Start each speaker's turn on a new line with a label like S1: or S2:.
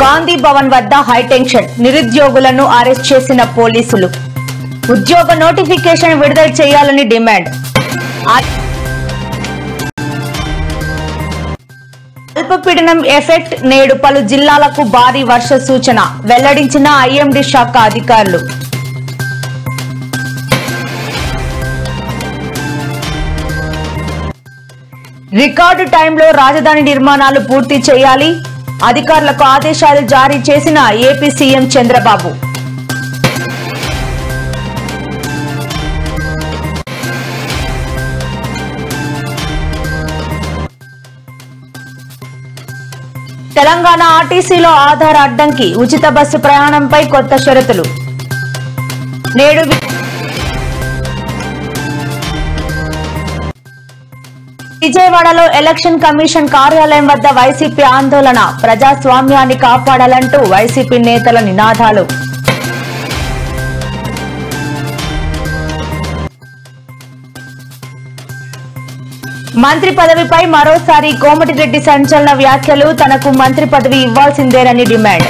S1: గాంధీ భవన్ వద్ద హైటెన్షన్, నిరుద్యోగులను అరెస్ట్ చేసిన పోలీసులు. ఉద్యోగ నోటిఫికేషన్ విడుదల చేయాలని డిమాండ్. అల్పపీడనం ఎఫెక్ట్ నేడు పలు జిల్లాలకు భారీ వర్ష సూచన వెల్లడించిన ఐఎండీ శాఖ అధికారులు. రికార్డు టైంలో రాజధాని నిర్మాణాలు పూర్తి చేయాలి, అధికారులకు ఆదేశాలు జారీ చేసిన ఏపీ సీఎం చంద్రబాబు. తెలంగాణ ఆర్టీసీలో ఆధార్ అడ్డంకి, ఉచిత బస్సు ప్రయాణంపై కొత్త షరతులు. నేడు విజయవాడలో ఎలక్షన్ కమిషన్ కార్యాలయం వద్ద వైసీపీ ఆందోళన, ప్రజాస్వామ్యాన్ని కాపాడాలంటూ వైసీపీ నేతల నినాదాలు. మంత్రి పదవిపై మరోసారి కోమటిరెడ్డి సంచలన వ్యాఖ్యలు, తనకు మంత్రి పదవి ఇవ్వాల్సిందేనని డిమాండ్.